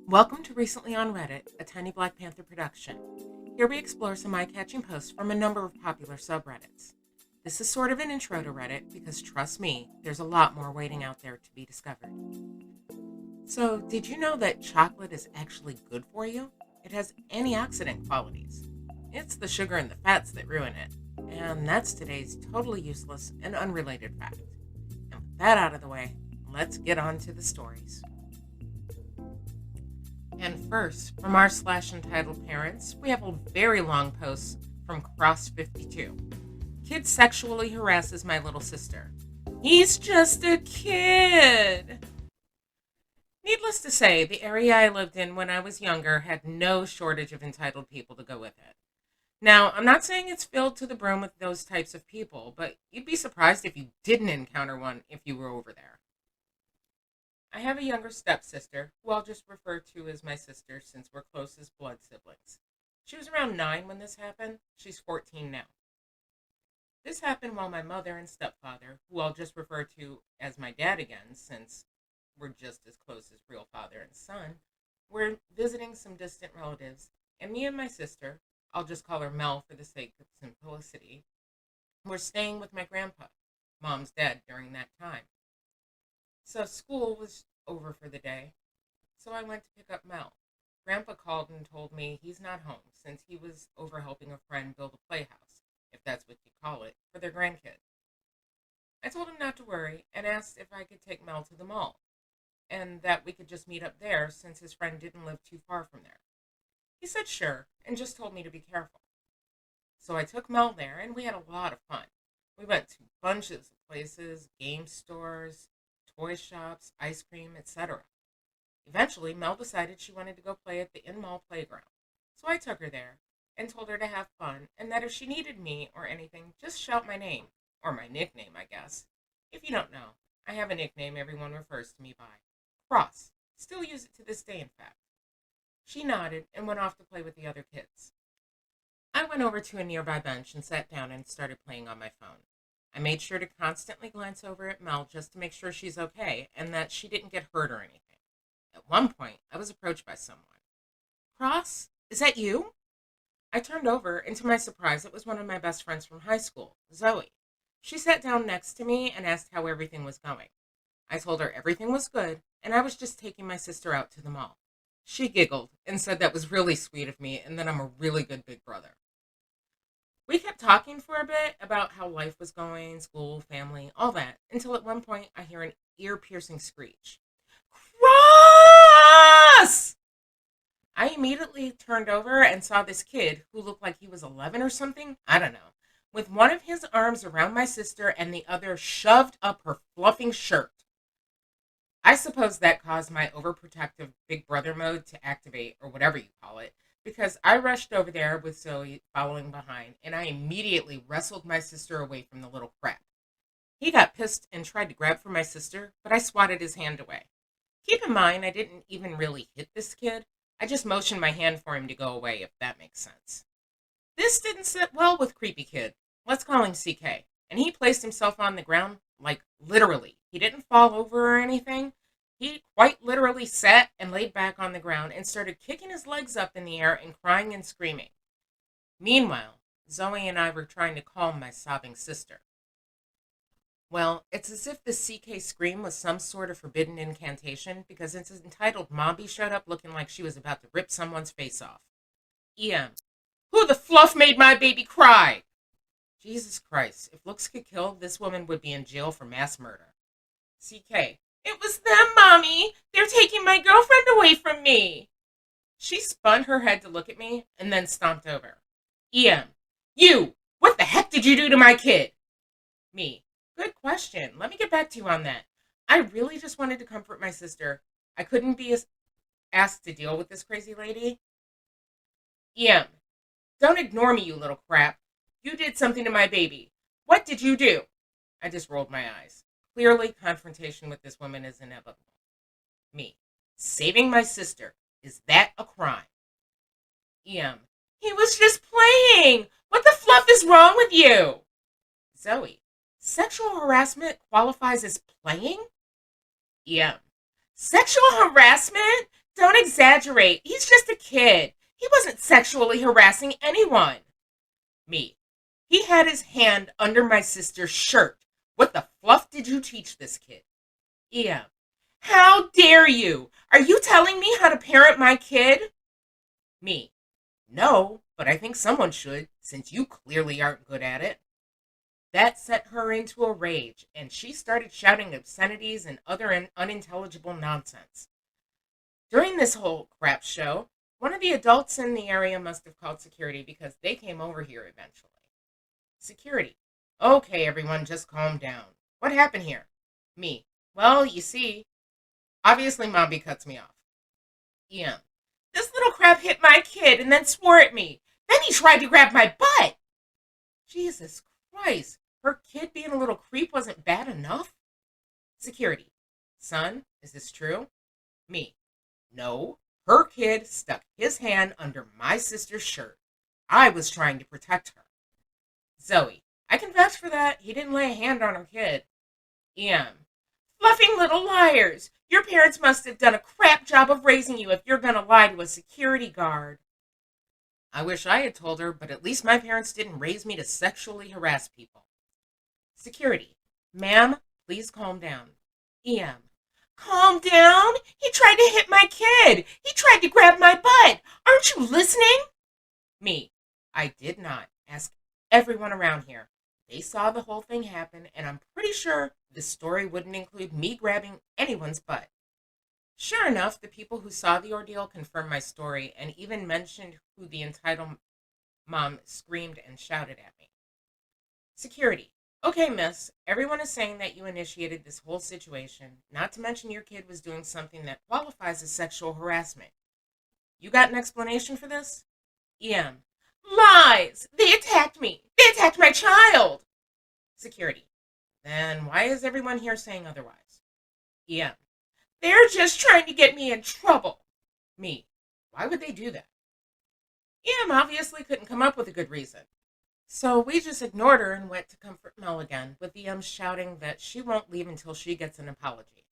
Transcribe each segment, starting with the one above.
Welcome to Recently on Reddit, a tiny Black Panther production. Here we explore some eye-catching posts from a number of popular subreddits. This is sort of an intro to Reddit because, trust me, there's a lot more waiting out there to be discovered. So, did you know that chocolate is actually good for you? It has antioxidant qualities. It's the sugar and the fats that ruin it. And that's today's totally useless and unrelated fact. And with that out of the way, let's get on to the stories. And first, from our /entitledparents, we have a very long post from Cross52. Kid sexually harasses my little sister. He's just a kid. Needless to say, the area I lived in when I was younger had no shortage of entitled people to go with it. Now, I'm not saying it's filled to the brim with those types of people, but you'd be surprised if you didn't encounter one if you were over there. I have a younger stepsister, who I'll just refer to as my sister since we're close as blood siblings. She was around 9 when this happened. She's 14 now. This happened while my mother and stepfather, who I'll just refer to as my dad again since we're just as close as real father and son, were visiting some distant relatives, and me and my sister, I'll just call her Mel for the sake of simplicity, were staying with my grandpa, Mom's dad, during that time. So school was over for the day, so I went to pick up Mel. Grandpa called and told me he's not home since he was over helping a friend build a playhouse, if that's what you call it, for their grandkid. I told him not to worry and asked if I could take Mel to the mall, and that we could just meet up there since his friend didn't live too far from there. He said sure, and just told me to be careful. So I took Mel there, and we had a lot of fun. We went to bunches of places, game stores, toy shops, ice cream, etc. Eventually, Mel decided she wanted to go play at the in-mall playground. So I took her there and told her to have fun and that if she needed me or anything, just shout my name, or my nickname, I guess. If you don't know, I have a nickname everyone refers to me by. Cross. Still use it to this day, in fact. She nodded and went off to play with the other kids. I went over to a nearby bench and sat down and started playing on my phone. I made sure to constantly glance over at Mel just to make sure she's okay and that she didn't get hurt or anything. At one point, I was approached by someone. Cross, is that you? I turned over, and to my surprise, it was one of my best friends from high school, Zoe. She sat down next to me and asked how everything was going. I told her everything was good, and I was just taking my sister out to the mall. She giggled and said that was really sweet of me and that I'm a really good big brother. We kept talking for a bit about how life was going, school, family, all that, until at one point I hear an ear-piercing screech. Cross! I immediately turned over and saw this kid, who looked like he was 11 or something, I don't know, with one of his arms around my sister and the other shoved up her fluffing shirt. I suppose that caused my overprotective big brother mode to activate, or whatever you call it, because I rushed over there with Zoe following behind, and I immediately wrestled my sister away from the little crap. He got pissed and tried to grab for my sister, but I swatted his hand away. Keep in mind, I didn't even really hit this kid. I just motioned my hand for him to go away, if that makes sense. This didn't sit well with creepy kid. Let's call him CK. And he placed himself on the ground, like literally. He didn't fall over or anything. He quite literally sat and laid back on the ground and started kicking his legs up in the air and crying and screaming. Meanwhile, Zoe and I were trying to calm my sobbing sister. Well, it's as if the CK scream was some sort of forbidden incantation because its entitled Mombi showed up looking like she was about to rip someone's face off. EM. Who the fluff made my baby cry? Jesus Christ, if looks could kill, this woman would be in jail for mass murder. CK. It was them, Mommy. They're taking my girlfriend away from me. She spun her head to look at me and then stomped over. EM. You! What the heck did you do to my kid? Me. Good question. Let me get back to you on that. I really just wanted to comfort my sister. I couldn't be asked to deal with this crazy lady. EM. Don't ignore me, you little crap. You did something to my baby. What did you do? I just rolled my eyes. Clearly, confrontation with this woman is inevitable. Me. Saving my sister. Is that a crime? EM. He was just playing. What the fluff is wrong with you? Zoe. Sexual harassment qualifies as playing? EM. Sexual harassment? Don't exaggerate. He's just a kid. He wasn't sexually harassing anyone. Me. He had his hand under my sister's shirt. What the fluff did you teach this kid? EM. How dare you? Are you telling me how to parent my kid? Me. No, but I think someone should, since you clearly aren't good at it. That set her into a rage, and she started shouting obscenities and other unintelligible nonsense. During this whole crap show, one of the adults in the area must have called security because they came over here eventually. Security. Okay, everyone, just calm down. What happened here? Me. Well, you see, obviously Mombi cuts me off. EM. This little crap hit my kid and then swore at me. Then he tried to grab my butt. Jesus Christ. Her kid being a little creep wasn't bad enough? Security. Son, is this true? Me. No. Her kid stuck his hand under my sister's shirt. I was trying to protect her. Zoe. I can vouch for that. He didn't lay a hand on her kid. EM. Fluffing little liars. Your parents must have done a crap job of raising you if you're going to lie to a security guard. I wish I had told her, but at least my parents didn't raise me to sexually harass people. Security. Ma'am, please calm down. EM. Calm down? He tried to hit my kid. He tried to grab my butt. Aren't you listening? Me. I did not. Ask everyone around here. They saw the whole thing happen, and I'm pretty sure this story wouldn't include me grabbing anyone's butt. Sure enough, the people who saw the ordeal confirmed my story and even mentioned who the entitled mom screamed and shouted at me. Security. Okay, miss, everyone is saying that you initiated this whole situation, not to mention your kid was doing something that qualifies as sexual harassment. You got an explanation for this? EM. Lies! They attacked me! They attacked my child! Security. Then why is everyone here saying otherwise? EM. They're just trying to get me in trouble. Me. Why would they do that? EM obviously couldn't come up with a good reason. So we just ignored her and went to comfort Mel again, with EM shouting that she won't leave until she gets an apology.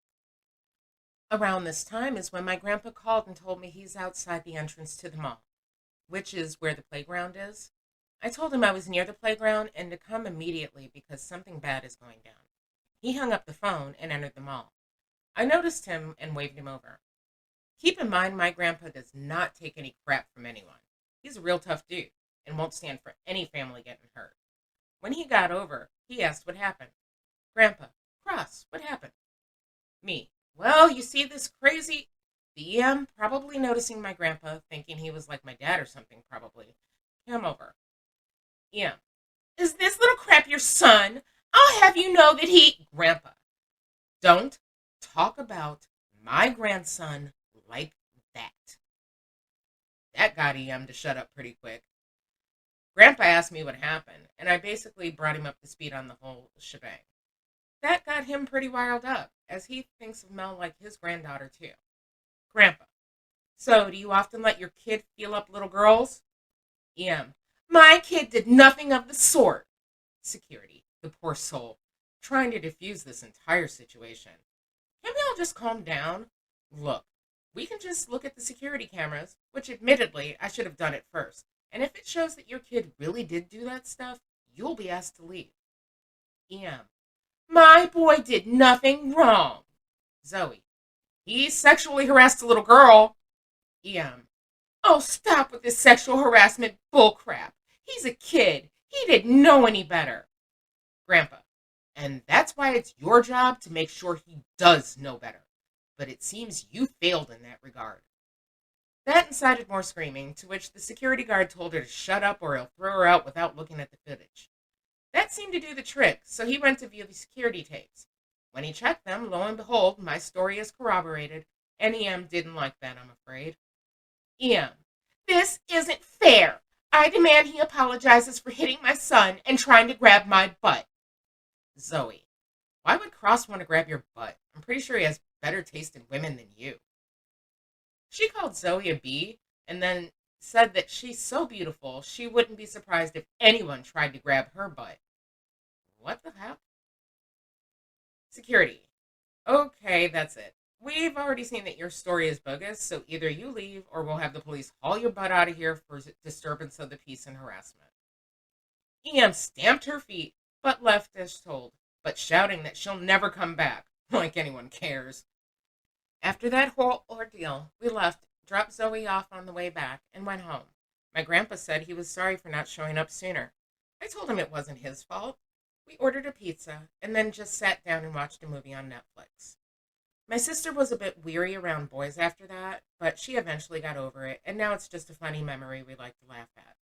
Around this time is when my grandpa called and told me he's outside the entrance to the mall, which is where the playground is. I told him I was near the playground and to come immediately because something bad is going down. He hung up the phone and entered the mall. I noticed him and waved him over. Keep in mind, my grandpa does not take any crap from anyone. He's a real tough dude and won't stand for any family getting hurt. When he got over, he asked what happened. Grandpa, cross, what happened? Me, well, you see this crazy... The EM, probably noticing my grandpa, thinking he was like my dad or something, probably, came over. EM, is this little crap your son? I'll have you know that he... Grandpa, don't talk about my grandson like that. That got EM to shut up pretty quick. Grandpa asked me what happened, and I basically brought him up to speed on the whole shebang. That got him pretty riled up, as he thinks of Mel like his granddaughter too. Grandpa, so do you often let your kid feel up little girls? EM, my kid did nothing of the sort. Security, the poor soul, trying to defuse this entire situation. Can we all just calm down? Look, we can just look at the security cameras, which admittedly I should have done it first. And if it shows that your kid really did do that stuff, you'll be asked to leave. EM, my boy did nothing wrong. Zoe, he sexually harassed a little girl. EM, oh, stop with this sexual harassment bullcrap. He's a kid. He didn't know any better. Grandpa, and that's why it's your job to make sure he does know better. But it seems you failed in that regard. That incited more screaming, to which the security guard told her to shut up or he'll throw her out without looking at the footage. That seemed to do the trick, so he went to view the security tapes. When he checked them, lo and behold, my story is corroborated, and EM didn't like that, I'm afraid. EM, this isn't fair. I demand he apologizes for hitting my son and trying to grab my butt. Zoe, why would Cross want to grab your butt? I'm pretty sure he has better taste in women than you. She called Zoe a bee and then said that she's so beautiful she wouldn't be surprised if anyone tried to grab her butt. What the heck? Security. Okay, that's it. We've already seen that your story is bogus, so either you leave or we'll have the police haul your butt out of here for disturbance of the peace and harassment. EM stamped her feet, but left as told, but shouting that she'll never come back, like anyone cares. After that whole ordeal, we left, dropped Zoe off on the way back, and went home. My grandpa said he was sorry for not showing up sooner. I told him it wasn't his fault. We ordered a pizza, and then just sat down and watched a movie on Netflix. My sister was a bit weary around boys after that, but she eventually got over it, and now it's just a funny memory we like to laugh at.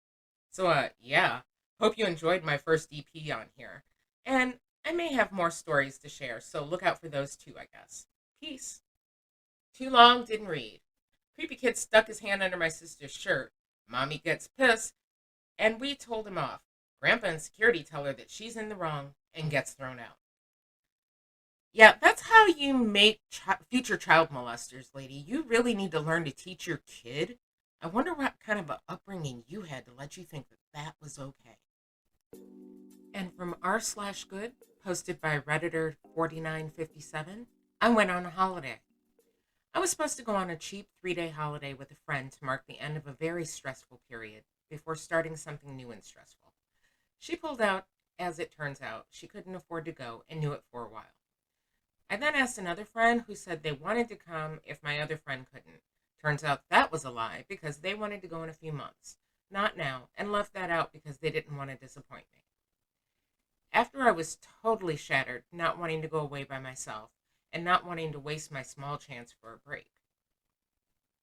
So, yeah, hope you enjoyed my first EP on here. And I may have more stories to share, so look out for those too, I guess. Peace. Too long, didn't read. Creepy kid stuck his hand under my sister's shirt. Mommy gets pissed, and we told him off. Grandpa and security tell her that she's in the wrong and gets thrown out. Yeah, that's how you make future child molesters, lady. You really need to learn to teach your kid. I wonder what kind of a upbringing you had to let you think that that was okay. And from r/good, posted by Redditor 4957, I went on a holiday. I was supposed to go on a cheap 3-day holiday with a friend to mark the end of a very stressful period before starting something new and stressful. She pulled out, as it turns out, she couldn't afford to go and knew it for a while. I then asked another friend who said they wanted to come if my other friend couldn't. Turns out that was a lie because they wanted to go in a few months, not now, and left that out because they didn't want to disappoint me. After I was totally shattered, not wanting to go away by myself, and not wanting to waste my small chance for a break.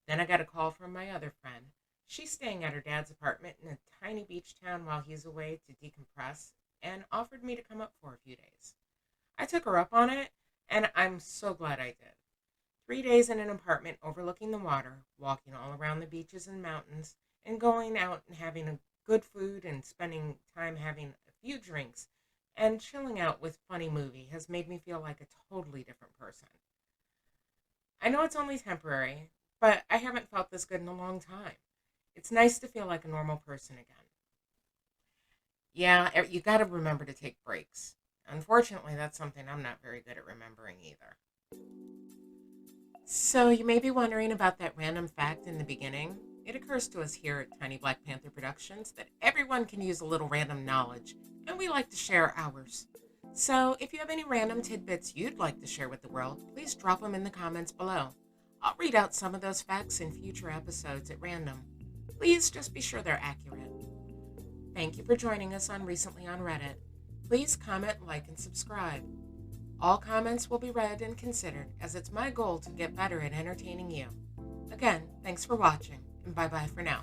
Then I got a call from my other friend. She's staying at her dad's apartment in a tiny beach town while he's away to decompress, and offered me to come up for a few days. I took her up on it, and I'm so glad I did. 3 days in an apartment overlooking the water, walking all around the beaches and mountains, and going out and having a good food and spending time having a few drinks and chilling out with funny movie has made me feel like a totally different person. I know it's only temporary, but I haven't felt this good in a long time. It's nice to feel like a normal person again. Yeah, you got to remember to take breaks. Unfortunately, that's something I'm not very good at remembering either. So you may be wondering about that random fact in the beginning. It occurs to us here at Tiny Black Panther Productions that everyone can use a little random knowledge, and we like to share ours. So if you have any random tidbits you'd like to share with the world, please drop them in the comments below. I'll read out some of those facts in future episodes at random. Please just be sure they're accurate. Thank you for joining us on Recently on Reddit. Please comment, like, and subscribe. All comments will be read and considered, as it's my goal to get better at entertaining you. Again, thanks for watching, and bye-bye for now.